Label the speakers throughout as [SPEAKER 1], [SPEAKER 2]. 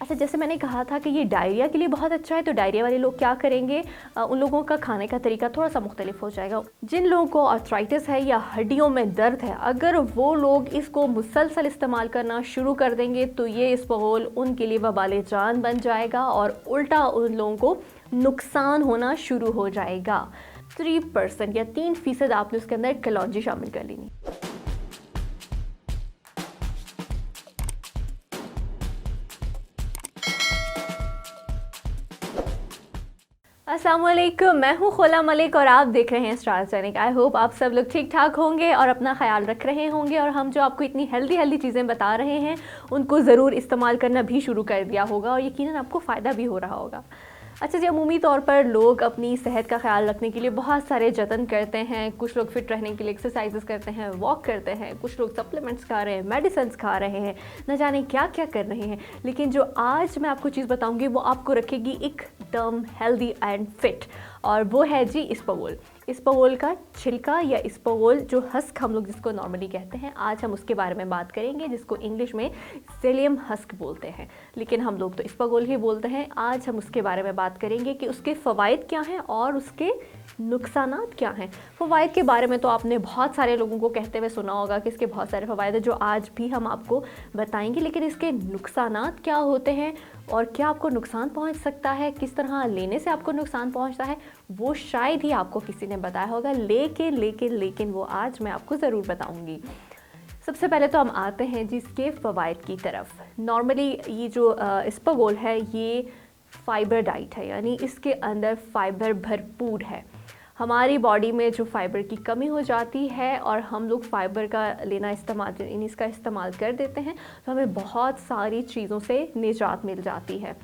[SPEAKER 1] अच्छा, जैसे मैंने कहा था कि ये डायरिया के लिए बहुत अच्छा है, तो डायरिया वाले लोग क्या करेंगे, उन लोगों का खाने का तरीका थोड़ा सा मुख्तलिफ हो जाएगा। जिन लोगों को आर्थराइटिस है या हड्डियों में दर्द है, अगर वो लोग इसको मुसलसल इस्तेमाल करना शुरू कर देंगे तो ये इसबगोल उनके लिए वबाले जान बन जाएगा और उल्टा उन लोगों को नुकसान होना शुरू हो जाएगा। 3% या 3% आपने उसके अंदर कलौंजी शामिल कर लेनी। अस्सलामुअलैकुम, मैं हूँ खोला मलिक और आप देख रहे हैं स्टार दैनिक। आई होप आप सब लोग ठीक ठाक होंगे और अपना ख्याल रख रहे होंगे, और हम जो आपको इतनी हेल्दी चीज़ें बता रहे हैं उनको ज़रूर इस्तेमाल करना भी शुरू कर दिया होगा और यकीनन आपको फ़ायदा भी हो रहा होगा। अच्छा जी, अमूमी तौर पर लोग अपनी सेहत का ख्याल रखने के लिए बहुत सारे जतन करते हैं। कुछ लोग फिट रहने के लिए एक्सरसाइजेस करते हैं, वॉक करते हैं, कुछ लोग सप्लीमेंट्स खा रहे हैं, मेडिसिन खा रहे हैं, न जाने क्या क्या कर रहे हैं। लेकिन जो आज मैं आपको चीज़ बताऊंगी वो आपको रखेगी एकदम हेल्दी एंड फिट, और वो है जी इसबगोल। इसबगोल का छिलका या इसबगोल जो हस्क हम लोग जिसको नॉर्मली कहते हैं, आज हम उसके बारे में बात करेंगे, जिसको इंग्लिश में सेलियम हस्क बोलते हैं, लेकिन हम लोग तो इसबगोल ही बोलते हैं। आज हम उसके बारे में बात करेंगे कि उसके फ़वाइद क्या हैं और उसके नुकसानात क्या हैं। फ़वाइद के बारे में तो आपने बहुत सारे लोगों को कहते हुए सुना होगा कि इसके बहुत सारे फ़वाइद हैं, जो आज भी हम आपको बताएंगे। लेकिन इसके नुकसानात क्या होते हैं और क्या आपको नुकसान पहुंच सकता है, किस तरह लेने से आपको नुकसान पहुंचता है, वो शायद ही आपको किसी ने बताया होगा। लेकिन वो आज मैं आपको ज़रूर बताऊंगी। सबसे पहले तो हम आते हैं जिसके फ़वाइद की तरफ। नॉर्मली ये जो इसबगोल है ये फ़ाइबर डाइट है, यानी इसके अंदर फ़ाइबर भरपूर है। हमारी बॉडी में जो फ़ाइबर की कमी हो जाती है और हम लोग फ़ाइबर का लेना इसका इस्तेमाल कर देते हैं, तो हमें बहुत सारी चीज़ों से निजात मिल जाती है।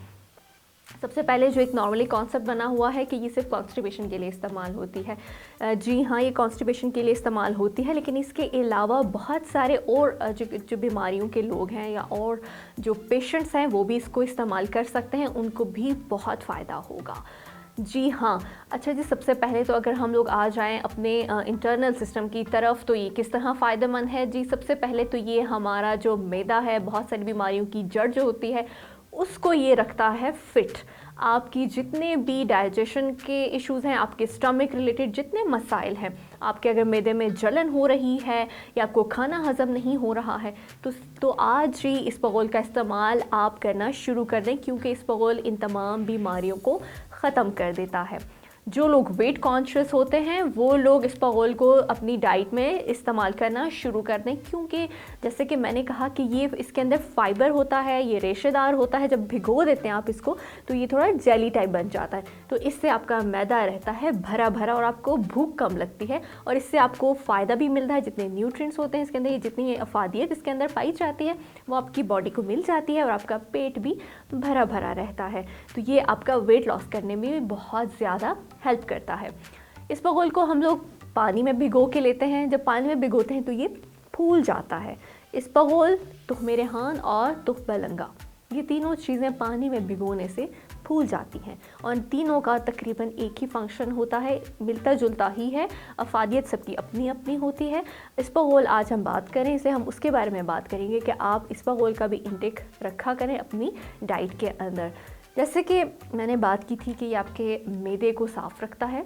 [SPEAKER 1] सबसे पहले जो एक नॉर्मली कॉन्सेप्ट बना हुआ है कि ये सिर्फ कॉन्स्टिपेशन के लिए इस्तेमाल होती है। जी हाँ, ये कॉन्स्टिपेशन के लिए इस्तेमाल होती है, लेकिन इसके अलावा बहुत सारे और जो बीमारियों के लोग हैं या और जो पेशेंट्स हैं वो भी इसको इस्तेमाल कर सकते हैं, उनको भी बहुत फ़ायदा होगा। जी हाँ। अच्छा जी, सबसे पहले तो अगर हम लोग आ जाएं अपने इंटरनल सिस्टम की तरफ, तो ये किस तरह फ़ायदेमंद है जी। सबसे पहले तो ये हमारा जो मैदा है, बहुत सारी बीमारियों की जड़ जो होती है उसको ये रखता है फिट। आपकी जितने भी डाइजेशन के इश्यूज़ हैं, आपके स्टमक रिलेटेड जितने मसाइल हैं, आपके अगर मैदे में जलन हो रही है या आपको खाना हज़म नहीं हो रहा है, तो आज ही इसबगोल का इस्तेमाल आप करना शुरू कर दें, क्योंकि इसबगोल इन तमाम बीमारियों को ख़त्म कर देता है। जो लोग वेट कॉन्शियस होते हैं वो लोग इसबगोल को अपनी डाइट में इस्तेमाल करना शुरू कर दें, क्योंकि जैसे कि मैंने कहा कि ये इसके अंदर फ़ाइबर होता है, ये रेशेदार होता है। जब भिगो देते हैं आप इसको तो ये थोड़ा जेली टाइप बन जाता है, तो इससे आपका मैदा रहता है भरा भरा और आपको भूख कम लगती है, और इससे आपको फ़ायदा भी मिलता है। जितने न्यूट्रिएंट्स होते हैं इसके अंदर, ये जितनी अफादियत इसके अंदर पाई जाती है वो आपकी बॉडी को मिल जाती है और आपका पेट भी भरा भरा रहता है। तो ये आपका वेट लॉस करने में भी बहुत ज़्यादा हेल्प करता है। इसबगोल को हम लोग पानी में भिगो के लेते हैं। जब पानी में भिगोते हैं तो ये फूल जाता है। इसबगोल, तुख़्म रेहान और तुख़्म बलंगा, ये तीनों चीज़ें पानी में भिगोने से फूल जाती हैं, और तीनों का तकरीबन एक ही फंक्शन होता है, मिलता जुलता ही है, अफादियत सबकी अपनी अपनी होती है। इसबगोल आज हम बात करें इसे, हम उसके बारे में बात करेंगे कि आप इसबगोल का भी इंटेक रखा करें अपनी डाइट के अंदर। जैसे कि मैंने बात की थी कि ये आपके मैदे को साफ़ रखता है।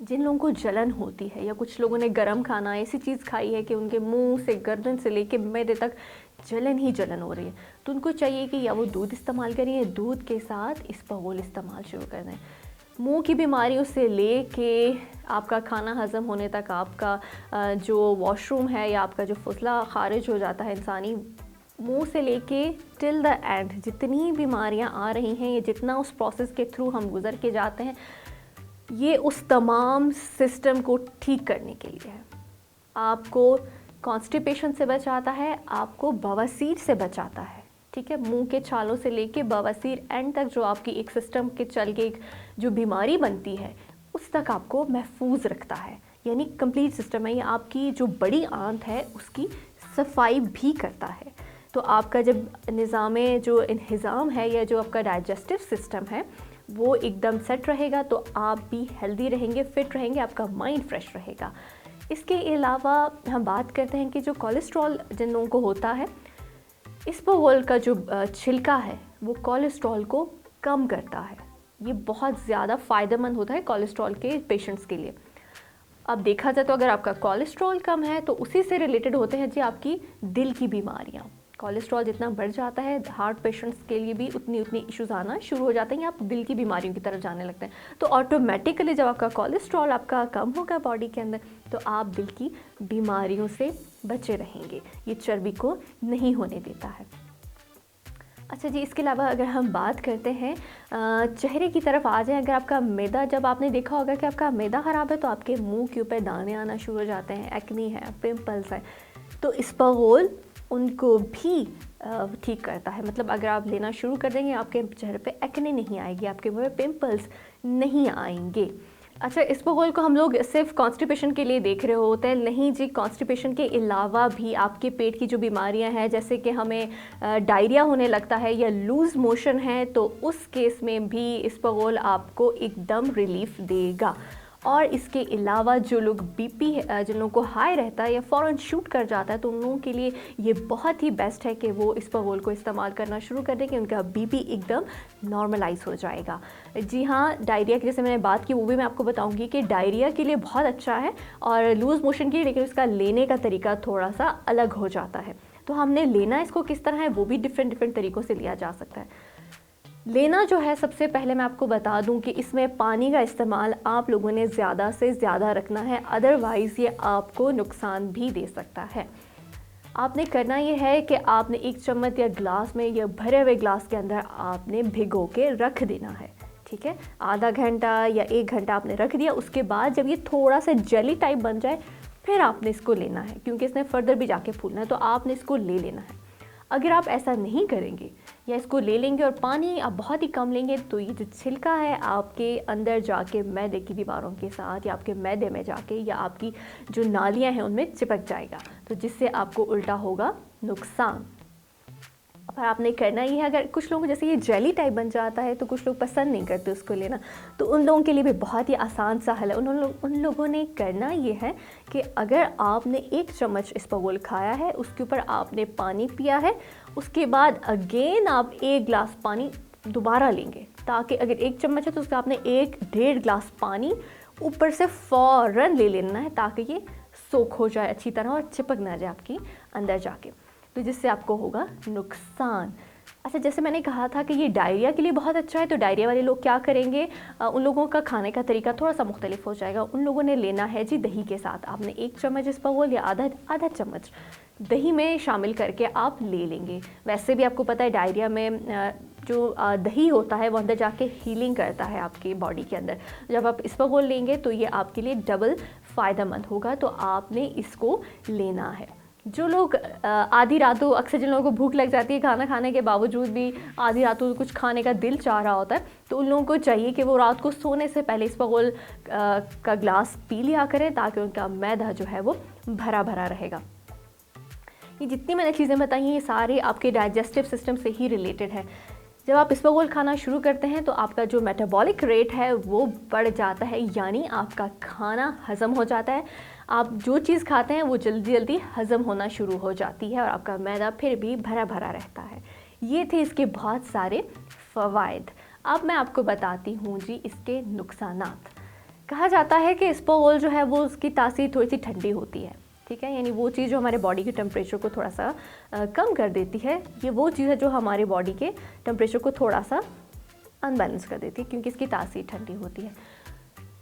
[SPEAKER 1] जिन लोगों को जलन होती है या कुछ लोगों ने गरम खाना ऐसी चीज़ खाई है कि उनके मुंह से, गर्दन से लेके मैदे तक जलन ही जलन हो रही है, तो उनको चाहिए कि या वो दूध इस्तेमाल करें या दूध के साथ इसबगोल इस्तेमाल शुरू कर दें। मुंह की बीमारियों से लेके आपका खाना हज़म होने तक, आपका जो वॉशरूम है या आपका जो फुसला खारिज हो जाता है इंसानी मुंह से लेके टिल द एंड, जितनी बीमारियां आ रही हैं, ये जितना उस प्रोसेस के थ्रू हम गुज़र के जाते हैं, ये उस तमाम सिस्टम को ठीक करने के लिए है। आपको कॉन्स्टिपेशन से बचाता है, आपको बवासीर से बचाता है, ठीक है। मुंह के छालों से लेके बवासीर एंड तक जो आपकी एक सिस्टम के चल के जो बीमारी बनती है उस तक आपको महफूज रखता है, यानी कंप्लीट सिस्टम है। ये आपकी जो बड़ी आंत है उसकी सफाई भी करता है। तो आपका जब जो इंहिज़ाम है या जो आपका डाइजेस्टिव सिस्टम है वो एकदम सेट रहेगा, तो आप भी हेल्दी रहेंगे, फिट रहेंगे, आपका माइंड फ्रेश रहेगा। इसके अलावा हम बात करते हैं कि जो कोलेस्ट्रॉल जिन लोगों को होता है, इसबगोल का जो छिलका है वो कोलेस्ट्रॉल को कम करता है। ये बहुत ज़्यादा फ़ायदेमंद होता है कोलेस्ट्रॉल के पेशेंट्स के लिए। अब देखा जाए तो अगर आपका कोलेस्ट्रॉल कम है तो उसी से रिलेटेड होते हैं जी आपकी दिल की बीमारियाँ। कोलेस्ट्रॉल जितना बढ़ जाता है हार्ट पेशेंट्स के लिए भी उतनी इश्यूज आना शुरू हो जाते हैं, या आप दिल की बीमारियों की तरफ जाने लगते हैं। तो ऑटोमेटिकली जब आपका कोलेस्ट्रॉल आपका कम होगा बॉडी के अंदर, तो आप दिल की बीमारियों से बचे रहेंगे, ये चर्बी को नहीं होने देता है। अच्छा जी, इसके अलावा अगर हम बात करते हैं चेहरे की तरफ आ जाएं, अगर आपका मैदा, जब आपने देखा होगा कि आपका मैदा ख़राब है तो आपके मुंह के ऊपर दाने आना शुरू हो जाते हैं, एक्ने है, पिंपल्स है, तो इसबगोल उनको भी ठीक करता है। मतलब अगर आप लेना शुरू कर देंगे आपके चेहरे पे एक्ने नहीं आएगी, आपके मुँह में पिंपल्स नहीं आएंगे। अच्छा, इसबगोल को हम लोग सिर्फ कॉन्स्टिपेशन के लिए देख रहे होते हैं, नहीं जी, कॉन्स्टिपेशन के अलावा भी आपके पेट की जो बीमारियां हैं, जैसे कि हमें डायरिया होने लगता है या लूज़ मोशन है, तो उस केस में भी इसबगोल आपको एकदम रिलीफ देगा। और इसके अलावा जो लोग बीपी जिन लोगों को हाई रहता है या फ़ौरन शूट कर जाता है, तो उन लोगों के लिए ये बहुत ही बेस्ट है कि वो इसबगोल को इस्तेमाल करना शुरू कर दें कि उनका बीपी एकदम नॉर्मलाइज हो जाएगा। जी हाँ, डायरिया की जैसे मैंने बात की वो भी मैं आपको बताऊंगी कि डायरिया के लिए बहुत अच्छा है और लूज़ मोशन के लिए, लेकिन उसका लेने का तरीका थोड़ा सा अलग हो जाता है। तो हमने लेना इसको किस तरह है वो भी डिफरेंट तरीक़ों से लिया जा सकता है। लेना जो है, सबसे पहले मैं आपको बता दूं कि इसमें पानी का इस्तेमाल आप लोगों ने ज़्यादा से ज़्यादा रखना है, अदरवाइज़ ये आपको नुकसान भी दे सकता है। आपने करना ये है कि आपने 1 चम्मच या ग्लास में या भरे हुए ग्लास के अंदर आपने भिगो के रख देना है, ठीक है। आधा घंटा या 1 घंटा आपने रख दिया, उसके बाद जब ये थोड़ा सा जेली टाइप बन जाए फिर आपने इसको लेना है, क्योंकि इसने फर्दर भी जाके फूलना है, तो आपने इसको ले लेना है। अगर आप ऐसा नहीं करेंगे या इसको ले लेंगे और पानी आप बहुत ही कम लेंगे, तो ये जो छिलका है आपके अंदर जाके मैदे की दीवारों के साथ या आपके मैदे में जाके या आपकी जो नालियां हैं उनमें चिपक जाएगा, तो जिससे आपको उल्टा होगा नुकसान। पर आपने करना ही है, अगर कुछ लोगों जैसे ये जेली टाइप बन जाता है तो कुछ लोग पसंद नहीं करते उसको लेना, तो उन लोगों के लिए भी बहुत ही आसान सा हल है। उन लोगों ने करना ये है कि अगर आपने 1 चम्मच इसबगोल खाया है, उसके ऊपर आपने पानी पिया है, उसके बाद अगेन आप 1 गिलास पानी दोबारा लेंगे, ताकि अगर 1 चम्मच है तो उसका आपने 1-1.5 गिलास पानी ऊपर से फ़ौरन ले लेना है, ताकि ये सोख हो जाए अच्छी तरह और चिपक ना जाए आपकी अंदर जाके, तो जिससे आपको होगा नुकसान। अच्छा, जैसे मैंने कहा था कि ये डायरिया के लिए बहुत अच्छा है, तो डायरिया वाले लोग क्या करेंगे, उन लोगों का खाने का तरीका थोड़ा सा मुख्तलिफ हो जाएगा। उन लोगों ने लेना है जी दही के साथ, आपने 1 चम्मच इसबगोल या आधा चम्मच दही में शामिल करके आप ले लेंगे। वैसे भी आपको पता है डायरिया में जो दही होता है वो अंदर जाके हीलिंग करता है आपके बॉडी के अंदर। जब आप इसबगोल लेंगे तो ये आपके लिए डबल फ़ायदेमंद होगा, तो आपने इसको लेना है। जो लोग आधी रातों, अक्सर जिन लोगों को भूख लग जाती है, खाना खाने के बावजूद भी आधी रातों कुछ खाने का दिल चाह रहा होता है, तो उन लोगों को चाहिए कि वो रात को सोने से पहले इसबगोल का ग्लास पी लिया करें, ताकि उनका मैदा जो है वो भरा भरा रहेगा। ये जितनी मैंने चीज़ें बताई हैं ये सारे आपके डाइजेस्टिव सिस्टम से ही रिलेटेड है। जब आप इसबगोल खाना शुरू करते हैं तो आपका जो मेटाबॉलिक रेट है वो बढ़ जाता है, यानी आपका खाना हज़म हो जाता है। आप जो चीज़ खाते हैं वो जल्दी जल्दी हज़म होना शुरू हो जाती है और आपका मैदा फिर भी भरा भरा रहता है। ये थे इसके बहुत सारे फ़वाइद। अब मैं आपको बताती हूँ जी इसके नुकसानात। कहा जाता है कि इसबगोल जो है वो उसकी तासीर थोड़ी सी ठंडी होती है, ठीक है, यानी वो चीज़ जो हमारे बॉडी के टेम्परेचर को थोड़ा सा कम कर देती है, ये वो चीज़ है जो हमारे बॉडी के टेम्परेचर को थोड़ा सा अनबैलेंस कर देती है, क्योंकि इसकी तासीर ठंडी होती है।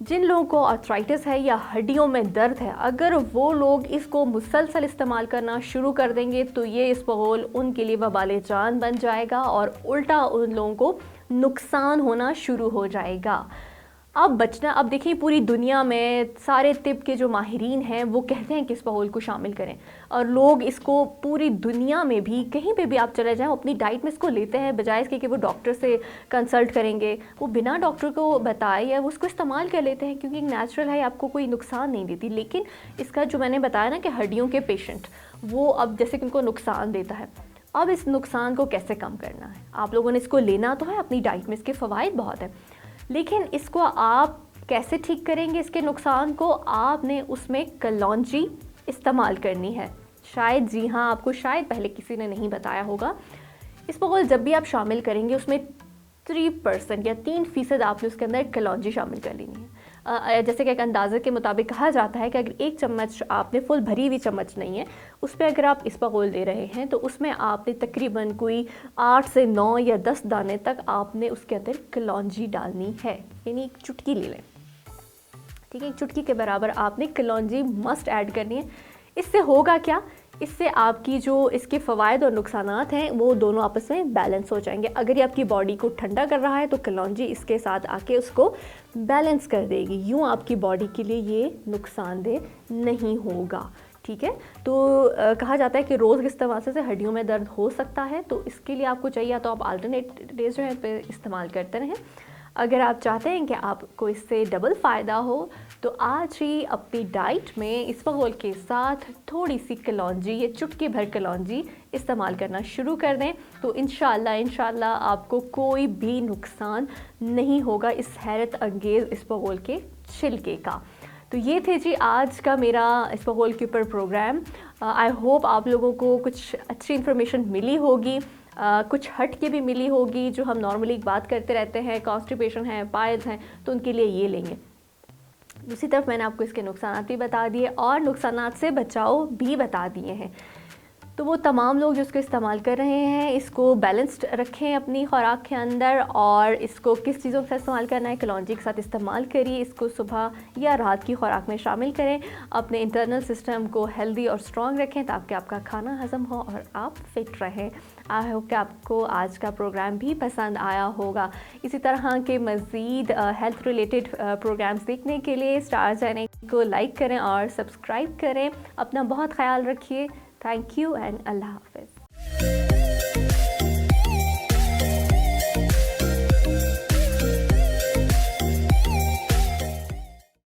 [SPEAKER 1] जिन लोगों को आर्थराइटिस है या हड्डियों में दर्द है, अगर वो लोग इसको मुसलसल इस्तेमाल करना शुरू कर देंगे तो ये इसबगोल उनके लिए वबाले जान बन जाएगा और उल्टा उन लोगों को नुकसान होना शुरू हो जाएगा। अब बचना, अब देखिए पूरी दुनिया में सारे तिब के जो माहिरीन हैं वो कहते हैं कि इसबगोल को शामिल करें, और लोग इसको पूरी दुनिया में भी कहीं पे भी आप चले जाएं अपनी डाइट में इसको लेते हैं, बजाय इसके कि वो डॉक्टर से कंसल्ट करेंगे, वो बिना डॉक्टर को बताए या वो उसको इस्तेमाल कर लेते हैं, क्योंकि नेचुरल है, आपको कोई नुकसान नहीं देती। लेकिन इसका जो मैंने बताया ना कि हड्डियों के पेशेंट, वो अब जैसे कि उनको नुकसान देता है, अब इस नुकसान को कैसे कम करना है। आप लोगों ने इसको लेना तो है अपनी डाइट में, इसके फ़वाइद बहुत है, लेकिन इसको आप कैसे ठीक करेंगे इसके नुकसान को। आपने उसमें कलौंजी इस्तेमाल करनी है। शायद, जी हाँ, आपको शायद पहले किसी ने नहीं बताया होगा, इसबगोल जब भी आप शामिल करेंगे उसमें 3% या 3% आपने उसके अंदर कलौंजी शामिल कर लेनी है। जैसे कि एक अंदाज़े के मुताबिक कहा जाता है कि अगर एक चम्मच आपने फुल भरी हुई चम्मच नहीं है, उस पर अगर आप इसबगोल दे रहे हैं तो उसमें आपने तकरीबन कोई 8 से 9 या 10 दाने तक आपने उसके अंदर कलौंजी डालनी है, यानी एक चुटकी ले लें, ठीक है, एक चुटकी के बराबर आपने कलौंजी मस्ट ऐड करनी है। इससे होगा क्या, इससे आपकी जो इसके फ़वाइद और नुकसानात हैं वो दोनों आपस में बैलेंस हो जाएंगे। अगर ये आपकी बॉडी को ठंडा कर रहा है तो कलौंजी इसके साथ आके उसको बैलेंस कर देगी, यूँ आपकी बॉडी के लिए ये नुकसानदेह नहीं होगा, ठीक है। तो कहा जाता है कि रोज़ के इस्तेमाल से हड्डियों में दर्द हो सकता है, तो इसके लिए आपको चाहिए तो आप अल्टरनेट डेज जो है पे इस्तेमाल करते रहें। अगर आप चाहते हैं कि आपको इससे डबल फ़ायदा हो तो आज ही अपनी डाइट में इसबगोल के साथ थोड़ी सी कलौंजी, ये चुटकी भर कलौंजी इस्तेमाल करना शुरू कर दें, तो इंशाल्लाह आपको कोई भी नुकसान नहीं होगा इस हैरत अंगेज़ इसबगोल के छिलके का। तो ये थे जी आज का मेरा इसबगोल के ऊपर प्रोग्राम। आई होप आप लोगों को कुछ अच्छी इन्फॉर्मेशन मिली होगी, कुछ हट के भी मिली होगी। जो हम नॉर्मली बात करते रहते हैं, कॉन्स्टिपेशन है, पाइल्स हैं, तो उनके लिए ये लेंगे। दूसरी तरफ मैंने आपको इसके नुकसानात भी बता दिए और नुकसानात से बचाव भी बता दिए हैं। तो वो तमाम लोग जो इसको इस्तेमाल कर रहे हैं, इसको बैलेंस्ड रखें अपनी खुराक के अंदर, और इसको किस चीज़ों के साथ इस्तेमाल करना है, कलौंजी के साथ इस्तेमाल करिए, इसको सुबह या रात की खुराक में शामिल करें। अपने इंटरनल सिस्टम को हेल्दी और स्ट्रॉन्ग रखें ताकि आपका खाना हज़म हो और आप फिट रहें। आई होप कि आपको आज का प्रोग्राम भी पसंद आया होगा। इसी तरह के मज़ीद हेल्थ रिलेटेड प्रोग्राम्स देखने के लिए स्टार चैनल को लाइक करें और सब्सक्राइब करें। अपना बहुत ख्याल रखिए। थैंक यू एंड अल्लाह हाफ़िज़।